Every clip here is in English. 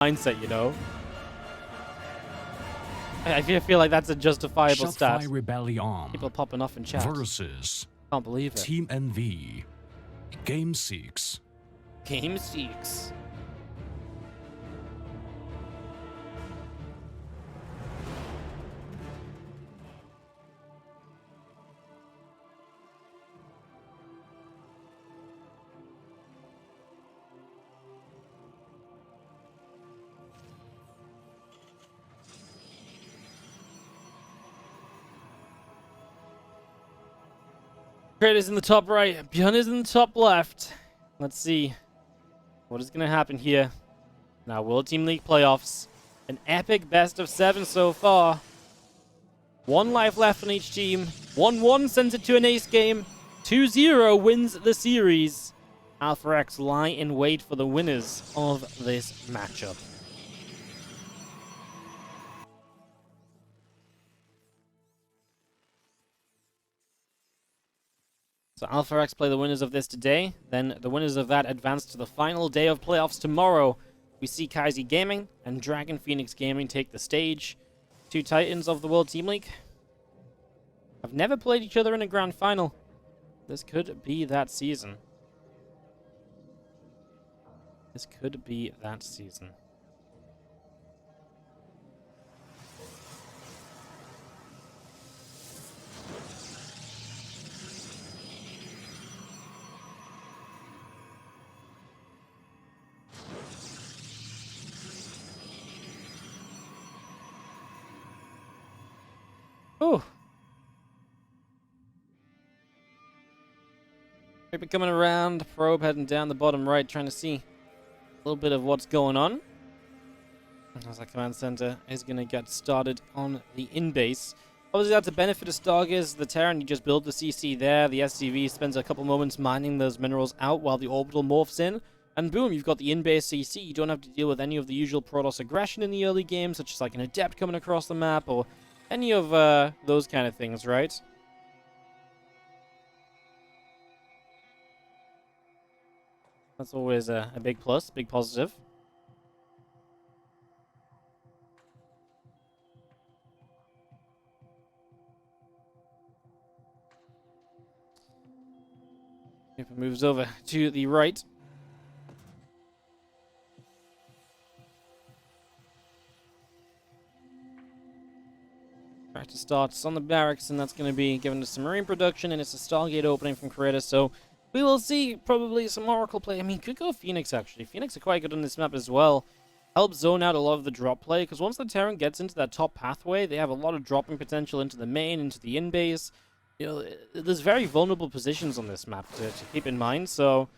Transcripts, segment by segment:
mindset, you know? I feel like that's a justifiable stat. Shopify Rebellion People popping off in chat. versus Can't believe it. Team NV Game 6. Game 6. Creator's in the top right. ByuN is in the top left. Let's see what is going to happen here. Now, World Team League playoffs. An epic best of 7 so far. 1 life left on each team. 1-1 sends it to an ace game. 2-0 wins the series. Alpha X lie in wait for the winners of this matchup. So Alpha X play the winners of this today. Then the winners of that advance to the final day of playoffs tomorrow. We see Kaizi Gaming and Dragon Phoenix Gaming take the stage. 2 titans of the World Team League have never played each other in a grand final. This could be that season. This could be that season. Ooh. Creeper coming around. Probe heading down the bottom right, trying to see a little bit of what's going on. As that command center is going to get started on the in-base. Obviously, that's a benefit of Stargaze. The Terran, you just build the CC there. The SCV spends a couple moments mining those minerals out while the orbital morphs in. And boom, you've got the in-base CC. You don't have to deal with any of the usual Protoss aggression in the early game, such as like an Adept coming across the map or any of those kind of things, right? That's always a big plus, big positive. If it moves over to the right. Practice starts on the barracks, and that's going to be given to some Marine production, and it's a Stargate opening from Creator, so we will see probably some Oracle play. I mean, could go Phoenix, actually. Phoenix are quite good on this map as well. Helps zone out a lot of the drop play, because once the Terran gets into that top pathway, they have a lot of dropping potential into the main, into the in-base. You know, there's very vulnerable positions on this map to keep in mind, so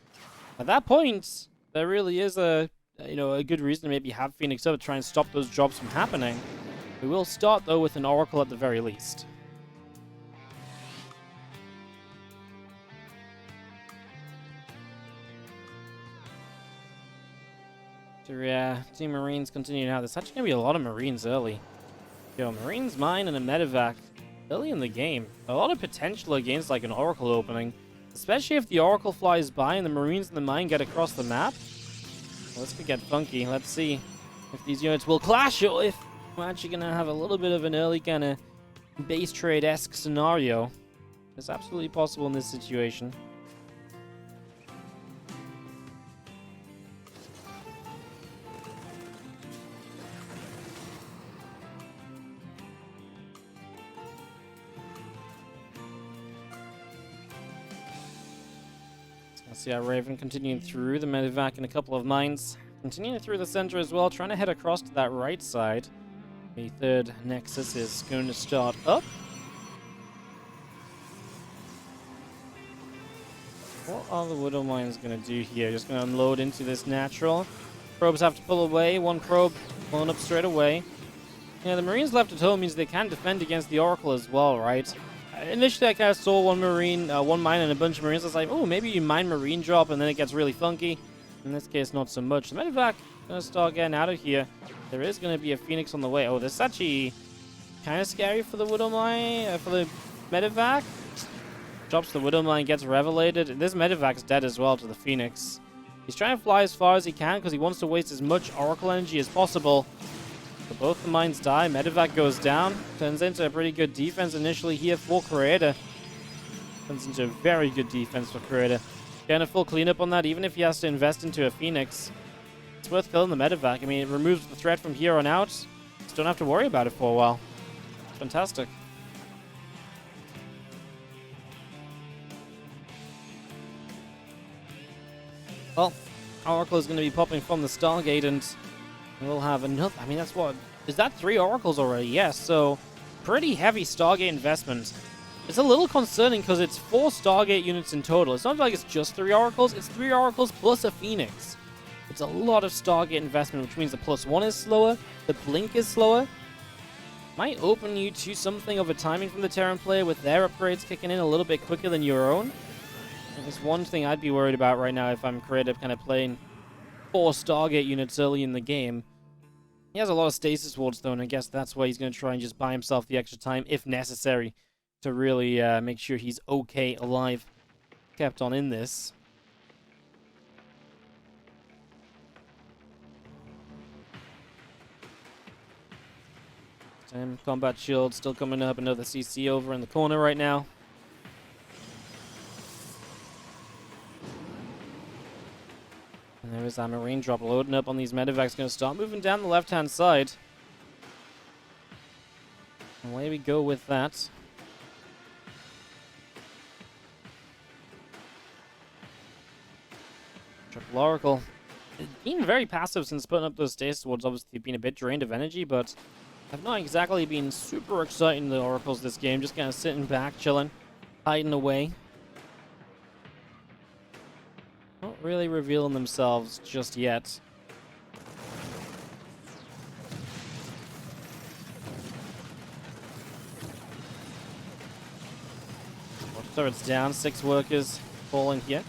at that point, there really is a good reason to maybe have Phoenix up to try and stop those drops from happening. We will start, though, with an Oracle at the very least. So, yeah, Team Marines continue now. There's actually going to be a lot of Marines early. Yo, Marines mine and a medevac early in the game. A lot of potential against, like, an Oracle opening. Especially if the Oracle flies by and the Marines and the mine get across the map. Well, this could get funky. Let's see if these units will clash or if we're actually going to have a little bit of an early kind of base trade-esque scenario. It's absolutely possible in this situation. Let's see our Raven continuing through the medevac in a couple of mines. Continuing through the center as well, trying to head across to that right side. The third Nexus is going to start up. What are the Widow Mines going to do here? Just going to unload into this natural. Probes have to pull away. One probe pulling up straight away. Yeah, the Marines left at home means they can defend against the Oracle as well, right? Initially, I kind of saw one mine and a bunch of Marines. I was like, oh, maybe you mine Marine drop and then it gets really funky. In this case, not so much. The medevac going to start getting out of here. There is going to be a Phoenix on the way. Oh, this is actually kind of scary for the Widow Mine, for the medevac. Drops the Widow Mine, gets revelated. This medevac's dead as well to the Phoenix. He's trying to fly as far as he can because he wants to waste as much Oracle energy as possible. So both the mines die. Medevac goes down. Turns into a pretty good defense initially here for Creator. Turns into a very good defense for Creator. Getting a full cleanup on that, even if he has to invest into a Phoenix. It's worth killing the Medevac. I mean, it removes the threat from here on out. Just don't have to worry about it for a while. It's fantastic. Well, Oracle is going to be popping from the Stargate, and we'll have another. I mean, that's what. Is that 3 Oracles already? Yes, so pretty heavy Stargate investment. It's a little concerning because it's 4 Stargate units in total. It's not like it's just 3 Oracles, it's 3 Oracles plus a Phoenix. It's a lot of Stargate investment, which means the +1 is slower, the blink is slower. Might open you to something of a timing from the Terran player with their upgrades kicking in a little bit quicker than your own. There's one thing I'd be worried about right now if I'm Creative, kind of playing 4 Stargate units early in the game. He has a lot of stasis wards though, and I guess that's why he's going to try and just buy himself the extra time, if necessary, to really make sure he's okay, alive, kept on in this. Combat shield still coming up, another CC over in the corner right now. And there is that marine drop loading up on these medevacs. Going to start moving down the left-hand side. Away we go with that. Triple Oracle. Being very passive since putting up those stasis wards. Obviously been a bit drained of energy, but I've not exactly been super exciting the Oracles this game. Just kind of sitting back, chilling, hiding away. Not really revealing themselves just yet. Watch turrets down, 6 workers falling here.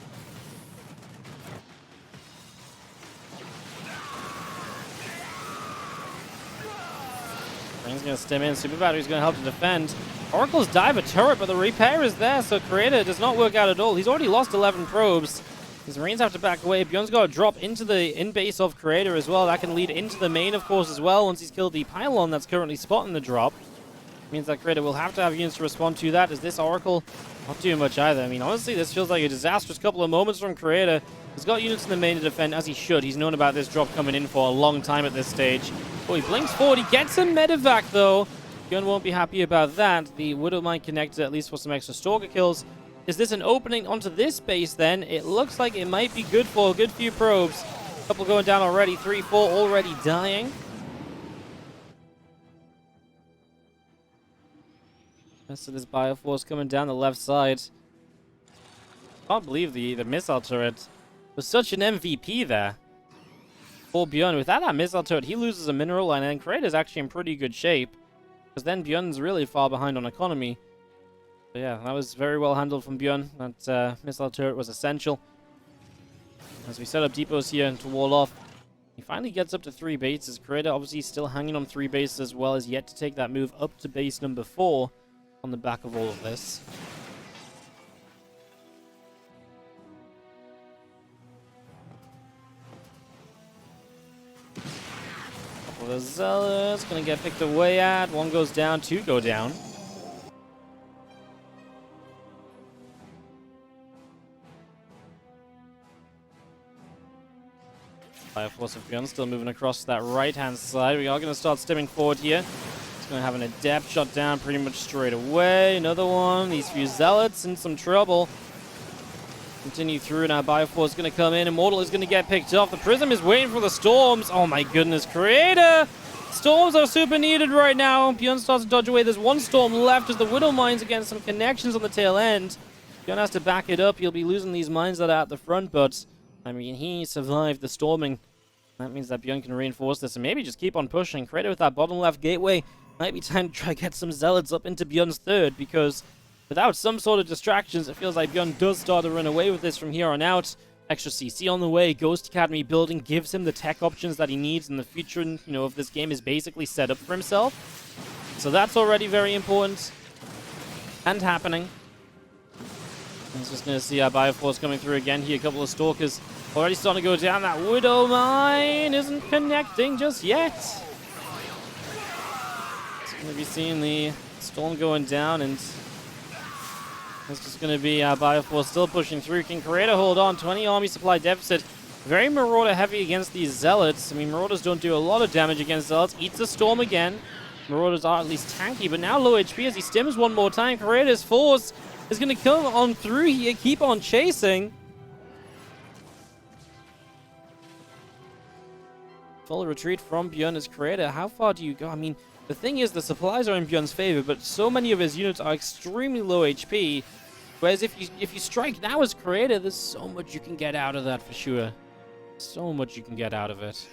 Ring's going to stem in. Super Battery's going to help to defend. Oracle's dive a turret, but the repair is there, so Creator does not work out at all. He's already lost 11 probes. His Marines have to back away. ByuN's got to drop into the in-base of Creator as well. That can lead into the main, of course, as well, once he's killed the pylon that's currently spotting the drop. Means that Creator will have to have units to respond to that, as this Oracle not doing much either. I mean, honestly, this feels like a disastrous couple of moments from Creator. He's got units in the main to defend, as he should. He's known about this drop coming in for a long time at this stage. Oh, he blinks forward. He gets a medevac, though. ByuN won't be happy about that. The Widow might connect at least for some extra Stalker kills. Is this an opening onto this base, then? It looks like it might be good for a good few probes. A couple going down already. 3, 4 already dying. Rest of this Bioforce coming down the left side. Can't believe the missile turret was such an MVP there for ByuN. Without that missile turret, he loses a mineral line, and Creator's actually in pretty good shape, because then ByuN's really far behind on economy. But yeah, that was very well handled from ByuN. That missile turret was essential. As we set up depots here to wall off, he finally gets up to 3 bases. Creator obviously still hanging on 3 bases, as well as yet to take that move up to base number 4 on the back of all of this. The Zealot's gonna get picked away at. 1 goes down, 2 go down. Fire Force of ByuN still moving across that right-hand side. We are gonna start stemming forward here. It's gonna have an Adept shot down pretty much straight away. Another one. These few Zealots in some trouble. Continue through now. Bioforce is going to come in. Immortal is going to get picked off. The Prism is waiting for the Storms. Oh my goodness, Creator! Storms are super needed right now. ByuN starts to dodge away. There's 1 Storm left as the Widow mines against some connections on the tail end. ByuN has to back it up. He'll be losing these mines that are at the front, but I mean, he survived the storming. That means that ByuN can reinforce this and maybe just keep on pushing. Creator with that bottom left gateway. Might be time to try to get some Zealots up into ByuN's third, because without some sort of distractions, it feels like ByuN does start to run away with this from here on out. Extra CC on the way. Ghost Academy building gives him the tech options that he needs in the future, if this game is basically set up for himself. So that's already very important and happening. He's just going to see our Bioforce coming through again here. A couple of Stalkers Already starting to go down. That Widow Mine isn't connecting just yet. It's going to be seeing the Storm going down, and it's just going to be Bioforce still pushing through. Can Creator hold on? 20 army supply deficit. Very Marauder heavy against these Zealots. I mean, Marauders don't do a lot of damage against Zealots. Eats the Storm again. Marauders are at least tanky, but now low HP as he stims one more time. Creator's Force is going to come on through here, keep on chasing. Full retreat from ByuN as Creator. How far do you go? I mean, the thing is, the supplies are in ByuN's favor, but so many of his units are extremely low HP. Whereas if you strike now as Creator, there's so much you can get out of that for sure. So much you can get out of it.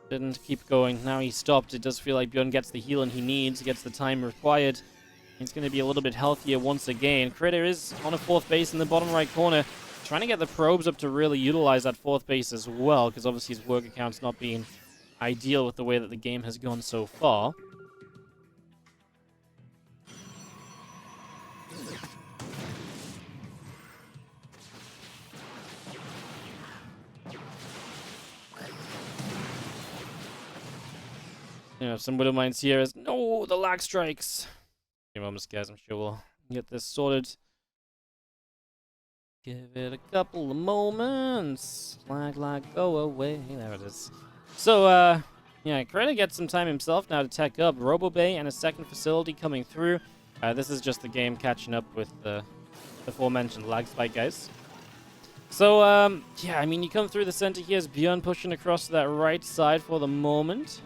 Didn't keep going. Now he stopped. It does feel like ByuN gets the healing he needs, gets the time required. He's going to be a little bit healthier once again. Creator is on a 4th base in the bottom right corner, trying to get the probes up to really utilize that 4th base as well, because obviously his work account's not being ideal with the way that the game has gone so far. You know, some Widow Mines here as no, the lag strikes. A few moments, guys. I'm sure we'll get this sorted. Give it a couple of moments. Lag, go away. There it is. So, yeah, Creator gets some time himself now to tech up. Robo Bay and a second facility coming through. This is just the game catching up with the aforementioned lag spike, guys. So, yeah, I mean, you come through the center here as ByuN pushing across to that right side for the moment.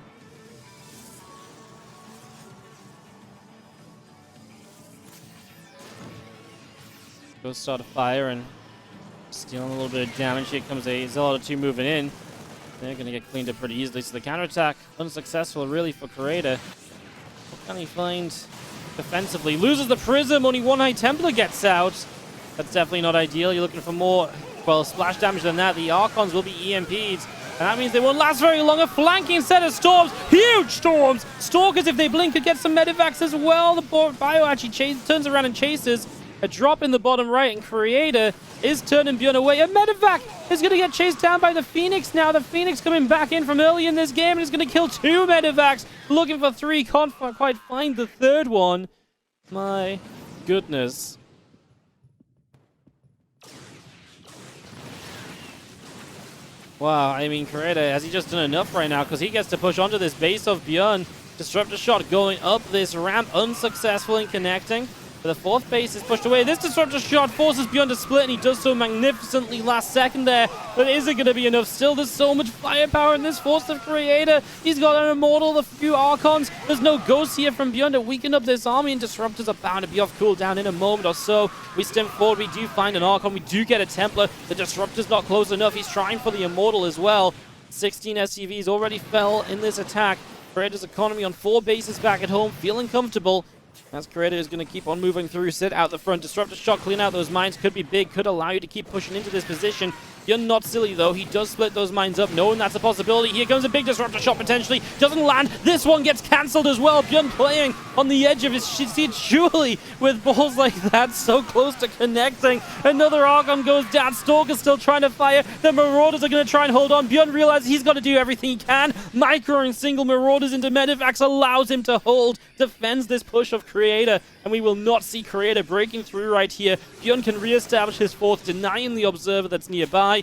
Go start a fire and stealing a little bit of damage. Here comes a Zealot or 2 moving in. They're going to get cleaned up pretty easily. So the counterattack, unsuccessful really for Creator. What can he find defensively? Loses the Prism, only 1 High Templar gets out. That's definitely not ideal. You're looking for more, well, splash damage than that. The Archons will be EMP'd. And that means they won't last very long. A flanking set of storms. Huge storms! Stalkers, if they blink, could get some medevacs as well. The Bio actually turns around and chases. A drop in the bottom right, and Creator is turning ByuN away. A medevac is going to get chased down by the Phoenix now. The Phoenix coming back in from early in this game and is going to kill 2 medevacs. Looking for 3, can't quite find the 3rd one. My goodness. Wow, I mean, Creator, has he just done enough right now? Because he gets to push onto this base of ByuN. Disruptor shot going up this ramp, unsuccessful in connecting. The 4th base is pushed away. This disruptor shot forces ByuN to split, and he does so magnificently last second there. But is it going to be enough? Still, there's so much firepower in this Force of Creator. He's got an Immortal, a few Archons. There's no ghosts here from ByuN to weaken up this army, and disruptors are bound to be off cooldown in a moment or so. We stem forward. We do find an Archon. We do get a Templar. The disruptor's not close enough. He's trying for the Immortal as well. 16 SCVs already fell in this attack. Creator's economy on 4 bases back at home, feeling comfortable. As Creator is going to keep on moving through, sit out the front. Disruptor shot, clean out those mines. Could be big, could allow you to keep pushing into this position. You're not silly, though. He does split those mines up, knowing that's a possibility. Here comes a big disruptor shot, potentially. Doesn't land. This one gets cancelled as well. ByuN playing on the edge of his seat, surely, with balls like that, so close to connecting. Another Archon goes down. Stalker's still trying to fire. The Marauders are going to try and hold on. ByuN realizes he's got to do everything he can. Microing single Marauders into medevacs allows him to hold, defends this push of Creator, and we will not see Creator breaking through right here. ByuN can re-establish his Force, denying the Observer that's nearby.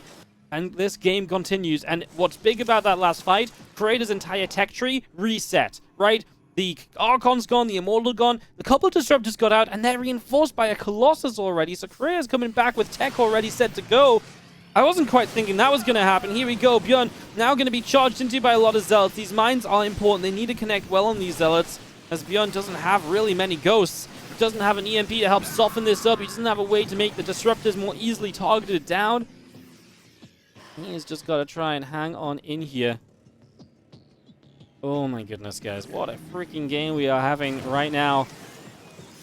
And this game continues. And what's big about that last fight, Creator's entire tech tree reset, right? The Archon's gone, the Immortal gone, the couple of Disruptors got out, and they're reinforced by a Colossus already. So Creator's coming back with tech already set to go. I wasn't quite thinking that was going to happen. Here we go. ByuN now going to be charged into by a lot of Zealots. These mines are important. They need to connect well on these Zealots, as ByuN doesn't have really many ghosts. He doesn't have an EMP to help soften this up. He doesn't have a way to make the Disruptors more easily targeted down. He's just got to try and hang on in here. Oh my goodness, guys. What a freaking game we are having right now.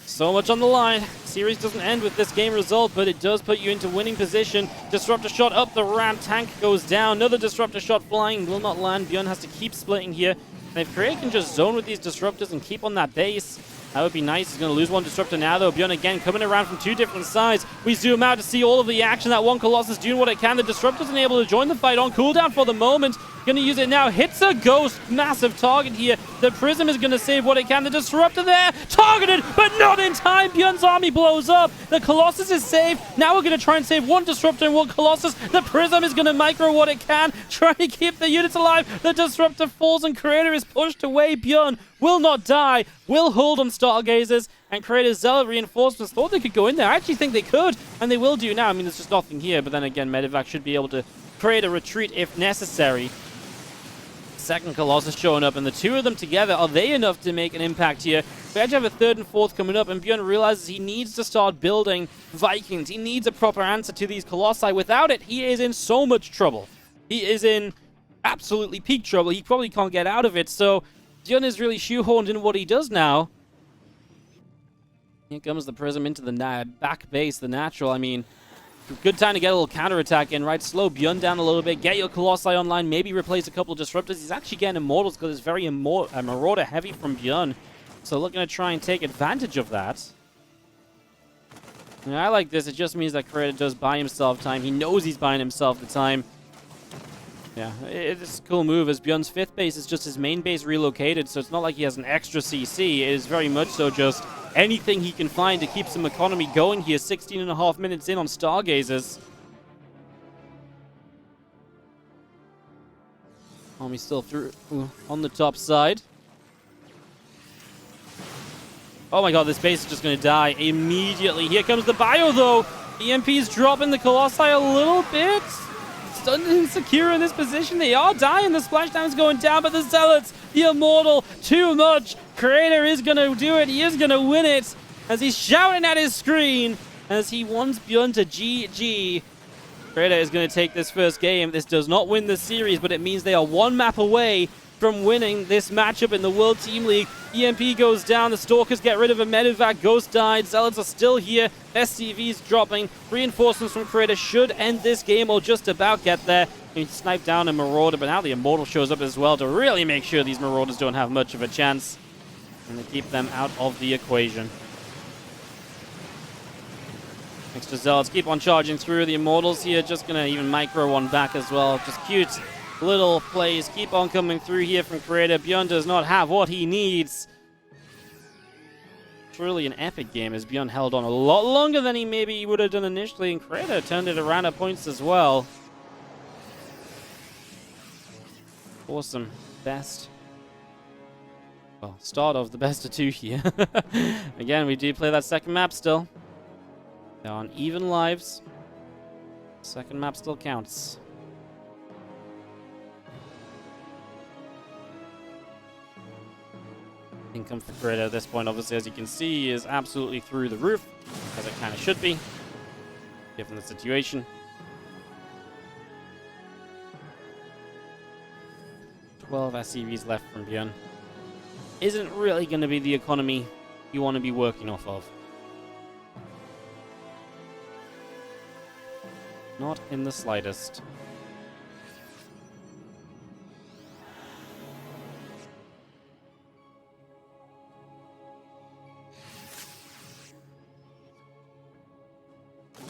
So much on the line. Series doesn't end with this game result, but it does put you into winning position. Disruptor shot up the ramp. Tank goes down. Another Disruptor shot flying. Will not land. ByuN has to keep splitting here. And if Creator can just zone with these Disruptors and keep on that base, That would be nice. He's going to lose one Disruptor now, though. ByuN again coming around from two different sides. We zoom out to see all of the action. That one Colossus doing what it can. The Disruptor's unable to join the fight on cooldown for the moment. Going to use it now. Hits a Ghost. Massive target here. The Prism is going to save what it can. The Disruptor there. Targeted, but not in time. ByuN's army blows up. The Colossus is saved. Now we're going to try and save one Disruptor and one Colossus. The Prism is going to micro what it can. Try to keep the units alive. The Disruptor falls and Creator is pushed away. ByuN will not die. Will hold on Stargazers. And Creator's Zealot reinforcements thought they could go in there. I actually think they could. And they will do now. I mean, there's just nothing here. But then again, Medivac should be able to create a retreat if necessary. Second Colossus showing up, and the two of them together, are they enough to make an impact here? We actually have a third and fourth coming up, and ByuN realizes he needs to start building Vikings. He needs a proper answer to these Colossi. Without it, he is in so much trouble. He is in absolutely peak trouble. He probably can't get out of it, so ByuN is really shoehorned in what he does now. Here comes the Prism into the back base, the natural. I mean, good time to get a little counterattack in, right? Slow ByuN down a little bit. Get your Colossi online. Maybe replace a couple of Disruptors. He's actually getting Immortals because it's very Marauder heavy from ByuN. So looking to try and take advantage of that. And I like this. It just means that Creator does buy himself time. He knows he's buying himself the time. Yeah, it's a cool move as ByuN's fifth base is just his main base relocated. So it's not like he has an extra CC. It is very much so just anything he can find to keep some economy going here. 16.5 minutes in on Stargazers. Army still through on the top side. Oh my god, this base is just going to die immediately. Here comes the bio, though. EMP's dropping the Colossi a little bit. Stunned and secure in this position. They are dying. The splashdown's going down, but the Zealots, the Immortal, too much. Creator is going to do it. He is going to win it as he's shouting at his screen as he wants ByuN to GG. Creator is going to take this first game. This does not win the series, but it means they are one map away from winning this matchup in the World Team League. EMP goes down. The Stalkers get rid of a Medivac. Ghost died. Zealots are still here. SCV's dropping. Reinforcements from Creator should end this game or just about get there. He sniped down a Marauder, but now the Immortal shows up as well to really make sure these Marauders don't have much of a chance. And to keep them out of the equation. Extra Zealots keep on charging through. The Immortals here just going to even micro one back as well. Just cute little plays keep on coming through here from Creator. ByuN does not have what he needs. It's really an epic game as ByuN held on a lot longer than he maybe would have done initially, and Creator turned it around at points as well. Awesome. Best. Well, start of the best of two here. Again, we do play that second map still. They're on even lives. Second map still counts. Income for Creator at this point, obviously, as you can see, is absolutely through the roof, as it kind of should be, given the situation. 12 SCVs left from ByuN. Isn't really going to be the economy you want to be working off of. Not in the slightest.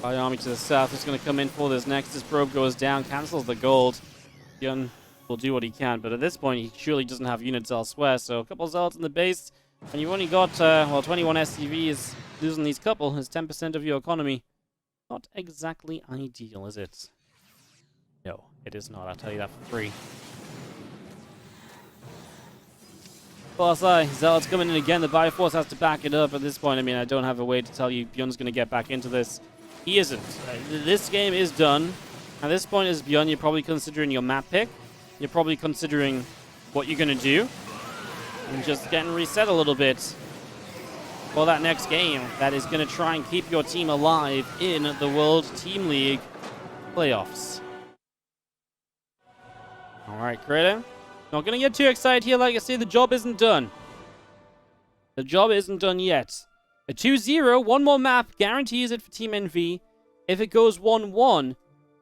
Army to the south is going to come in for this next. This probe goes down, cancels the gold. ByuN will do what he can, but at this point he surely doesn't have units elsewhere, so a couple Zealots in the base, and you've only got, 21 SCVs. Losing these couple is 10% of your economy. Not exactly ideal, is it? No, it is not, I'll tell you that for free. Colossi, Zealots coming in again. The Bioforce has to back it up at this point. I mean, I don't have a way to tell you ByuN's going to get back into this. He isn't. This game is done. At this point as ByuN, you're probably considering your map pick. You're probably considering what you're going to do. And just getting reset a little bit for that next game that is going to try and keep your team alive in the World Team League playoffs. Alright, Creator. Not going to get too excited here. Like I say, the job isn't done. The job isn't done yet. A 2-0, one more map, guarantees it for Team NV. If it goes 1-1,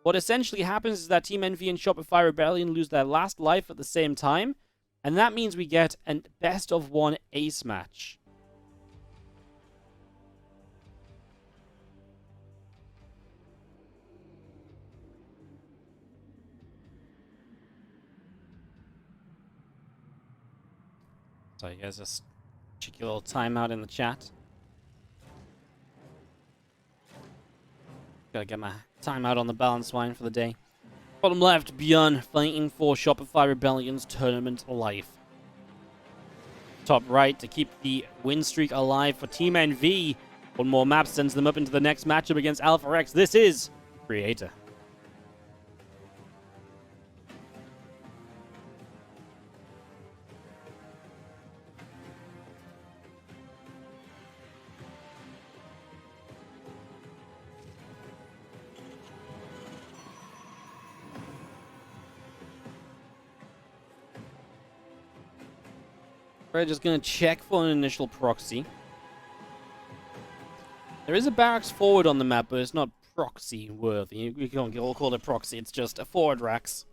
what essentially happens is that Team NV and Shopify Rebellion lose their last life at the same time, and that means we get a best-of-1 ace match. So you guys just check your little timeout in the chat. Gotta get my timeout on the balance line for the day. Bottom left, ByuN fighting for Shopify Rebellion's tournament life. Top right, to keep the win streak alive for Team NV. One more map sends them up into the next matchup against Alpha X. This is Creator. We're just going to check for an initial proxy. There is a barracks forward on the map, but it's not proxy worthy. We can't all call it proxy, it's just a forward racks.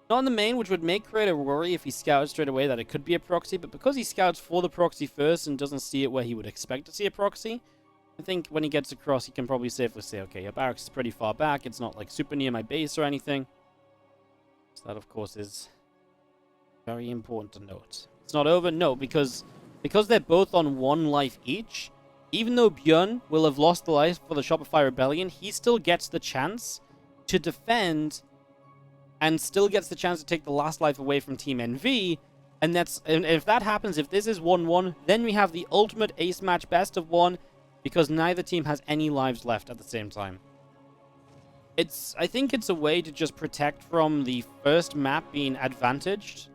Not in the main, which would make Creator worry if he scouts straight away that it could be a proxy, but because he scouts for the proxy first and doesn't see it where he would expect to see a proxy, I think when he gets across, he can probably safely say, okay, your barracks is pretty far back, it's not like super near my base or anything. So that, of course, is very important to note. It's not over? No, because they're both on 1 life each, even though ByuN will have lost the life for the Shopify Rebellion, he still gets the chance to defend and still gets the chance to take the last life away from Team NV. And if that happens, if this is 1-1, then we have the ultimate ace match best of 1, because neither team has any lives left at the same time. I think it's a way to just protect from the first map being advantaged.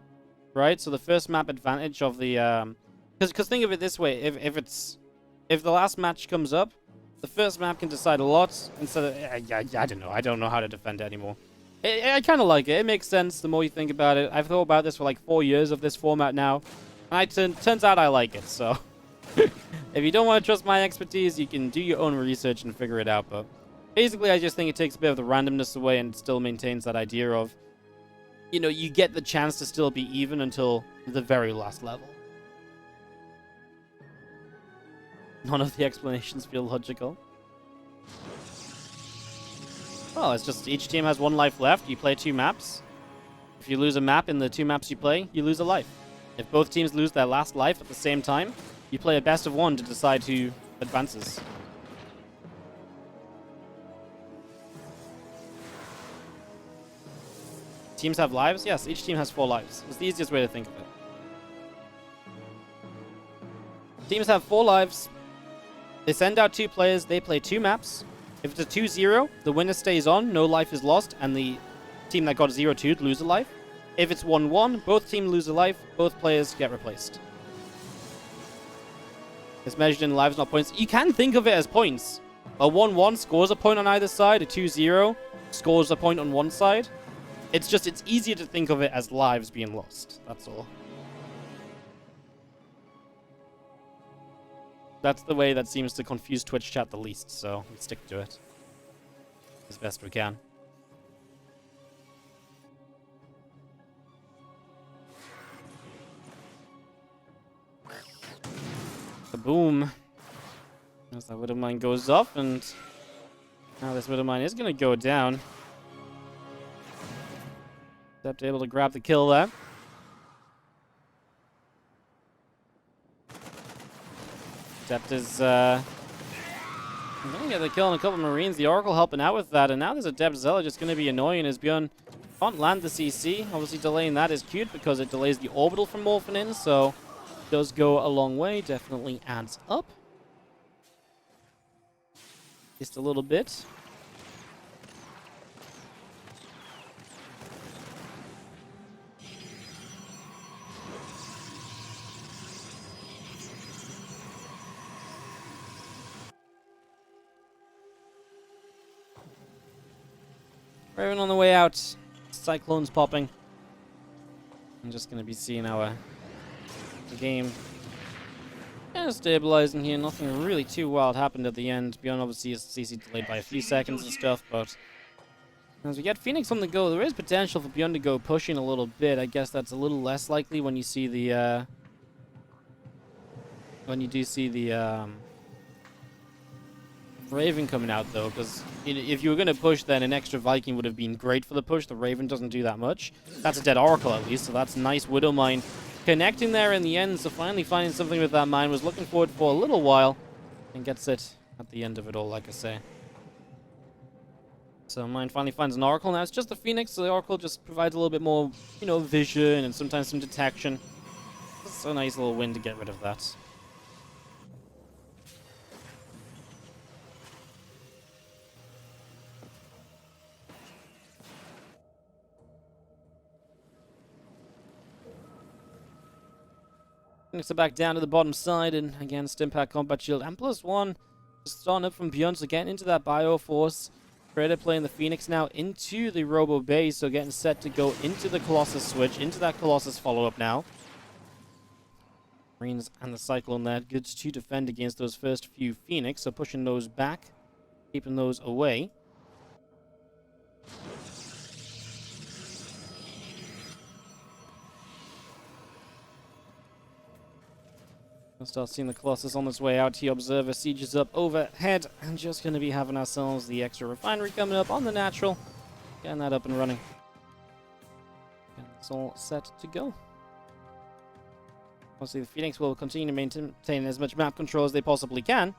Right, so the first map advantage of the because think of it this way: if the last match comes up, the first map can decide a lot instead of I don't know how to defend it anymore. I kind of like it. It makes sense the more you think about it. I've thought about this for like 4 years of this format now, and turns out I like it. So if you don't want to trust my expertise, you can do your own research and figure it out. But basically, I just think it takes a bit of the randomness away and still maintains that idea of, you know, you get the chance to still be even until the very last level. None of the explanations feel logical. Well, it's just each team has 1 life left. You play 2 maps. If you lose a map in the 2 maps you play, you lose a life. If both teams lose their last life at the same time, you play a best of 1 to decide who advances. Teams have lives? Yes, each team has 4 lives. It's the easiest way to think of it. Teams have 4 lives. They send out 2 players. They play 2 maps. If it's a 2-0, the winner stays on. No life is lost. And the team that got 0-2 lose a life. If it's 1-1, both teams lose a life. Both players get replaced. It's measured in lives, not points. You can think of it as points. A 1-1 scores a point on either side. A 2-0 scores a point on one side. It's just, it's easier to think of it as lives being lost. That's all. That's the way that seems to confuse Twitch chat the least, so we stick to it as best we can. Kaboom. As that Widow Mine goes up, and now this Widow Mine is going to go down. Except able to grab the kill there. Except is going to get the kill on a couple of Marines. The Oracle helping out with that, and now there's a Adept Zealot just going to be annoying as ByuN can't land the CC. Obviously delaying that is cute because it delays the orbital from morphing in, so it does go a long way. Definitely adds up. Just a little bit. Raven on the way out. Cyclones popping. I'm just going to be seeing our game kind of stabilizing here. Nothing really too wild happened at the end. ByuN obviously is CC delayed by a few seconds and stuff, but as we get Phoenix on the go, there is potential for ByuN to go pushing a little bit. I guess that's a little less likely when you see the Raven coming out, though, because if you were going to push, then an extra Viking would have been great for the push. The Raven doesn't do that much. That's a dead Oracle, at least, so that's nice Widow Mine connecting there in the end, so finally finding something with that mine. Was looking forward for a little while, and gets it at the end of it all, like I say. So mine finally finds an Oracle. Now it's just the Phoenix, so the Oracle just provides a little bit more, you know, vision and sometimes some detection. It's a nice little win to get rid of that. Phoenix are back down to the bottom side, and again, Stimpak Combat Shield and +1 just starting up from ByuN, so getting into that Bioforce. Creator playing the Phoenix now into the Robo base, so getting set to go into the Colossus switch, into that Colossus follow-up now. Marines and the Cyclone there, good to defend against those first few Phoenix, so pushing those back, keeping those away. We'll start seeing the Colossus on its way out here. Observer sieges up overhead, and just going to be having ourselves the extra refinery coming up on the natural. Getting that up and running. And it's all set to go. Obviously, the Phoenix will continue to maintain as much map control as they possibly can.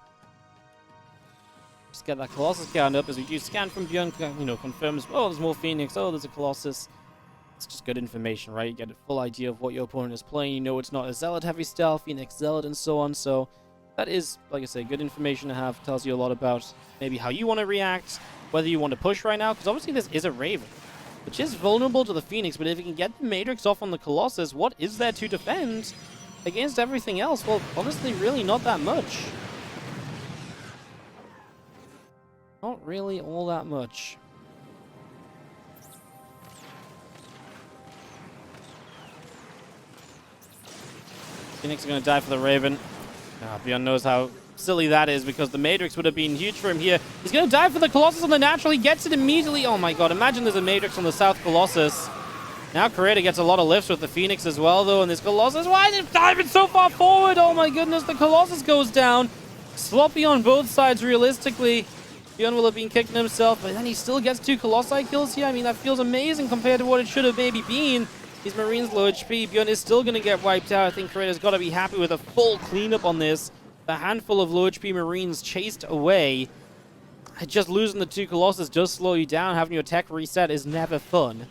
Just get that Colossus count up as we do scan from ByuN, you know, confirms, oh, there's more Phoenix, oh, there's a Colossus. It's just good information, right? You get a full idea of what your opponent is playing. You know it's not a Zealot heavy style, Phoenix Zealot, and so on. So that is, like I say, good information to have. Tells you a lot about maybe how you want to react, whether you want to push right now, because obviously this is a Raven, which is vulnerable to the Phoenix, but if you can get the Matrix off on the Colossus, what is there to defend against everything else? Well, honestly, really not that much. Not really all that much. Phoenix are going to die for the Raven. ByuN knows how silly that is, because the Matrix would have been huge for him here. He's going to die for the Colossus on the natural. He gets it immediately. Oh my god, imagine there's a Matrix on the South Colossus. Now Creator gets a lot of lifts with the Phoenix as well, though, and this Colossus, why is it diving so far forward? Oh my goodness, the Colossus goes down. Sloppy on both sides, realistically. ByuN will have been kicking himself, but then he still gets 2 Colossi kills here. I mean, that feels amazing compared to what it should have maybe been. These Marines low HP. ByuN is still going to get wiped out. I think Creator's got to be happy with a full cleanup on this. The handful of low HP Marines chased away. Just losing the 2 Colossus does slow you down. Having your tech reset is never fun.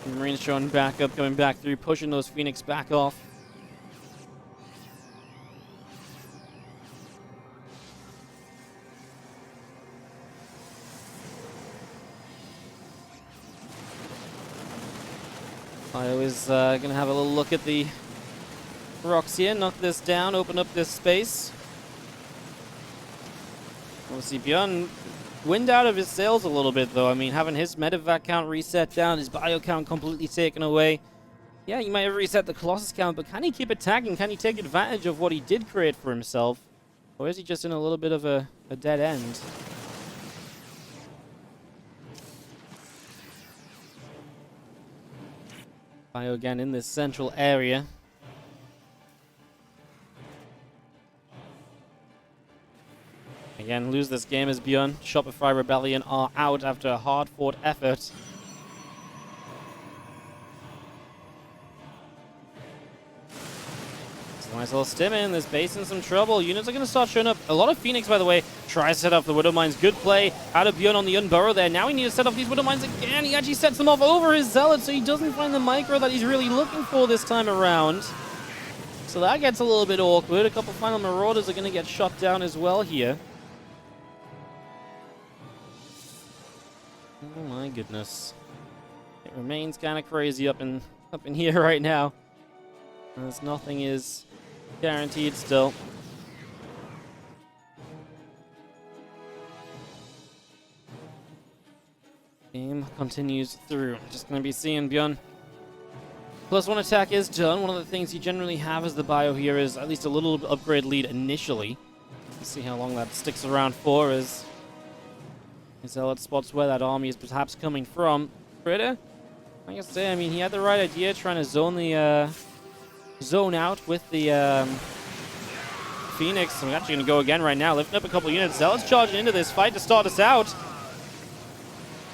The Marines showing back up, coming back through, pushing those Phoenix back off. Bio is going to have a little look at the rocks here, knock this down, open up this space. Obviously, ByuN wind out of his sails a little bit, though. I mean, having his medevac count reset down, his bio count completely taken away. Yeah, he might have reset the Colossus count, but can he keep attacking? Can he take advantage of what he did create for himself? Or is he just in a little bit of a dead end? Bio again in this central area. Again, lose this game as ByuN. Shopify Rebellion are out after a hard-fought effort. It's a nice little stim in. This base in some trouble. Units are going to start showing up. A lot of Phoenix, by the way, tries to set off the Widow Mines. Good play out of ByuN on the Unburrow there. Now we need to set off these Widow Mines again. He actually sets them off over his Zealot, so he doesn't find the micro that he's really looking for this time around. So that gets a little bit awkward. A couple final Marauders are going to get shot down as well here. Oh my goodness. It remains kind of crazy up in here right now. As nothing is guaranteed still. Game continues through. Just going to be seeing ByuN. +1 attack is done. One of the things you generally have as the bio here is at least a little upgrade lead initially. Let's see how long that sticks around for as Zealot spots where that army is perhaps coming from. Creator, like I say, I mean, he had the right idea, trying to zone out with the Phoenix. I'm actually going to go again right now, lifting up a couple units. Zealot's charging into this fight to start us out.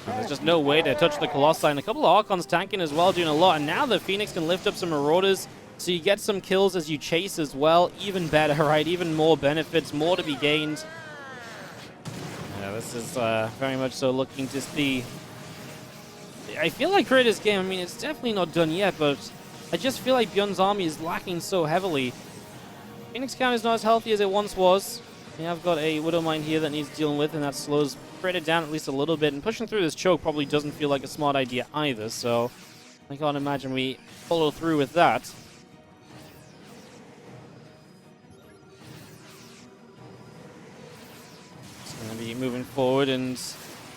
There's just no way to touch the Colossi, and a couple of Archons tanking as well, doing a lot. And now the Phoenix can lift up some Marauders, so you get some kills as you chase as well. Even better, right? Even more benefits, more to be gained. Yeah, this is very much so looking to see. I feel like Creator's game, I mean, it's definitely not done yet, but I just feel like ByuN's army is lacking so heavily. Phoenix count is not as healthy as it once was. Yeah, I've got a Widowmine here that needs dealing with, and that slows Creator down at least a little bit. And pushing through this choke probably doesn't feel like a smart idea either, so I can't imagine we follow through with that. It's going to be moving forward, and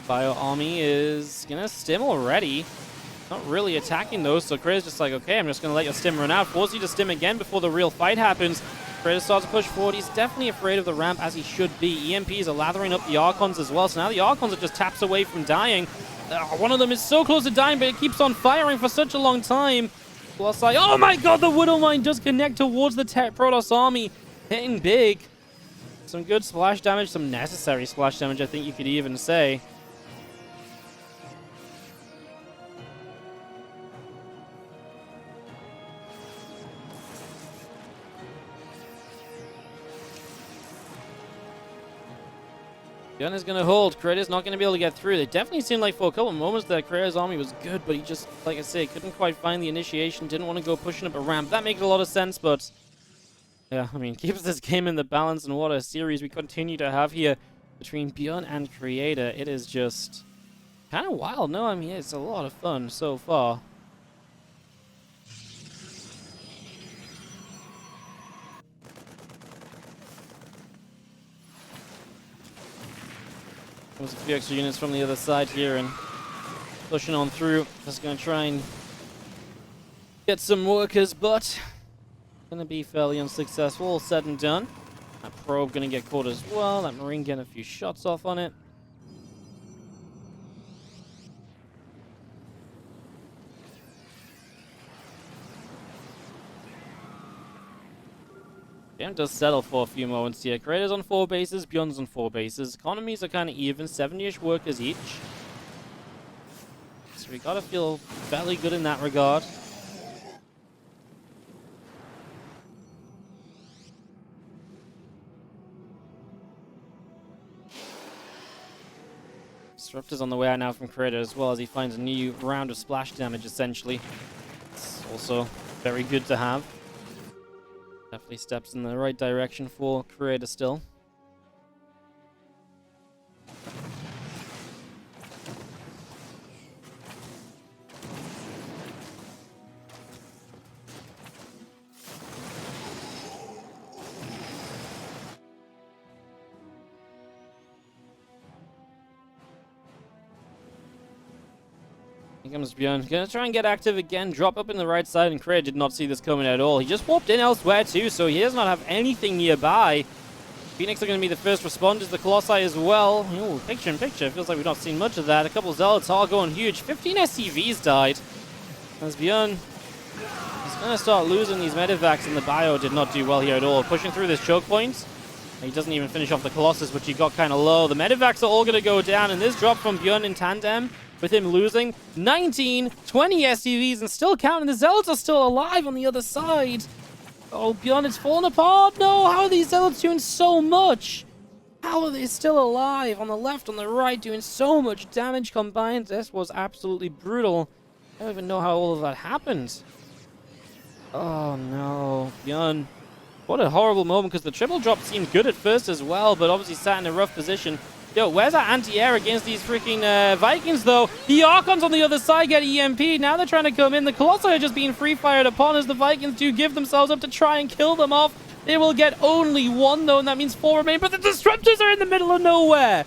Bio Army is going to stim already. Not really attacking those, so Creator's just like, okay, I'm just going to let your stim run out. Force you to stim again before the real fight happens. Creator starts to push forward. He's definitely afraid of the ramp, as he should be. EMPs are lathering up the Archons as well, so now the Archons are just taps away from dying. One of them is so close to dying, but it keeps on firing for such a long time. Colossi, oh my god, the Widowmine does connect towards the Protoss army, hitting big. Some good splash damage, some necessary splash damage, I think you could even say. ByuN is going to hold. Creator's not going to be able to get through. They definitely seemed like for a couple of moments that Creator's army was good, but he just, like I say, couldn't quite find the initiation, didn't want to go pushing up a ramp. That makes a lot of sense, but yeah, I mean, keeps this game in the balance, and what a series we continue to have here between ByuN and Creator. It is just kind of wild. No, I mean, it's a lot of fun so far. There's a few extra units from the other side here and pushing on through. Just going to try and get some workers, but going to be fairly unsuccessful. All said and done. That probe going to get caught as well. That Marine getting a few shots off on it. ByuN does settle for a few moments here. Creator's on 4 bases, ByuN's on 4 bases. Economies are kind of even, 70-ish workers each. So we gotta feel fairly good in that regard. Disruptor's on the way out now from Creator as well, as he finds a new round of splash damage, essentially. It's also very good to have. Definitely steps in the right direction for Creator still. Here comes ByuN. Gonna try and get active again, drop up in the right side, and Creator did not see this coming at all. He just warped in elsewhere too, so he does not have anything nearby. Phoenix are going to be the first responders, the Colossi as well. Ooh, picture in picture. Feels like we've not seen much of that. A couple of Zealots are going huge. 15 SCVs died. As ByuN is going to start losing these medevacs, and the Bio did not do well here at all. Pushing through this choke point. He doesn't even finish off the Colossus, which he got kind of low. The medevacs are all going to go down, and this drop from ByuN in tandem with him losing 19, 20 SCVs and still counting. The Zealots are still alive on the other side. Oh, ByuN, it's falling apart. No, how are these Zealots doing so much? How are they still alive? On the left, on the right, doing so much damage combined. This was absolutely brutal. I don't even know how all of that happened. Oh, no. ByuN. What a horrible moment, because the triple drop seemed good at first as well, but obviously sat in a rough position. Yo, where's our anti-air against these freaking Vikings, though? The Archons on the other side get EMP. Now they're trying to come in. The Colossi are just being free-fired upon as the Vikings do give themselves up to try and kill them off. They will get only 1, though, and that means 4 remain. But the Disruptors are in the middle of nowhere.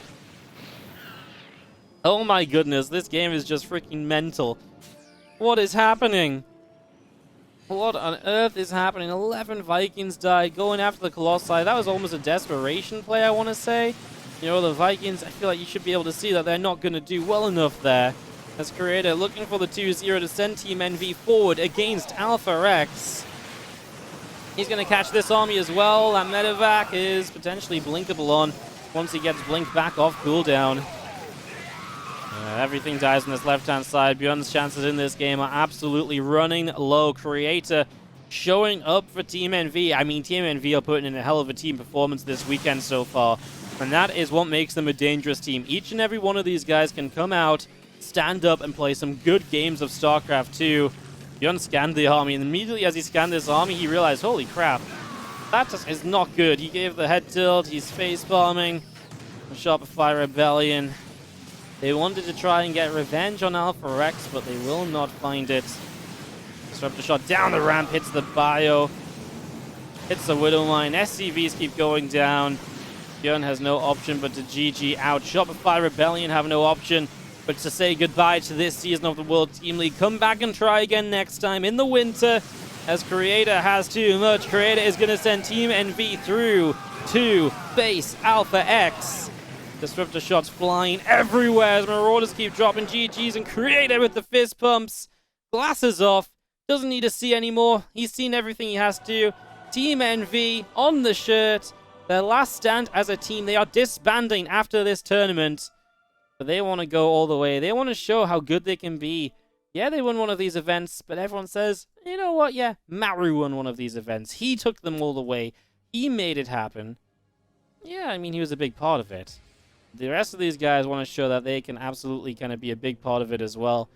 Oh, my goodness. This game is just freaking mental. What is happening? What on earth is happening? 11 Vikings died going after the Colossi. That was almost a desperation play, I want to say. You know, the Vikings, I feel like you should be able to see that they're not going to do well enough there. As Creator looking for the 2-0 to send Team NV forward against Alpha Rex. He's going to catch this army as well. That medevac is potentially blinkable on once he gets blinked back off cooldown. Everything dies on this left-hand side. ByuN's chances in this game are absolutely running low. Creator showing up for Team NV. I mean, Team NV are putting in a hell of a team performance this weekend so far. And that is what makes them a dangerous team. Each and every one of these guys can come out, stand up, and play some good games of StarCraft 2. ByuN scanned the army, and immediately as he scanned this army, he realized, holy crap, that just is not good. He gave the head tilt, he's face-bombing. The Shopify Rebellion. They wanted to try and get revenge on Alpha Rex, but they will not find it. Disruptor shot down the ramp, hits the bio. Hits the Widow Mine. SCVs keep going down. ByuN has no option but to GG out. Shopify Rebellion have no option but to say goodbye to this season of the World Team League. Come back and try again next time in the winter, as Creator has too much. Creator is going to send Team NV through to base Alpha X. Disruptor shots flying everywhere as Marauders keep dropping GGs, and Creator with the fist pumps. Glasses off. Doesn't need to see anymore. He's seen everything he has to. Team NV on the shirt. Their last stand as a team. They are disbanding after this tournament. But they want to go all the way. They want to show how good they can be. Yeah, they won one of these events, but everyone says, you know what? Yeah, Maru won one of these events. He took them all the way. He made it happen. Yeah, I mean, he was a big part of it. The rest of these guys want to show that they can absolutely kind of be a big part of it as well.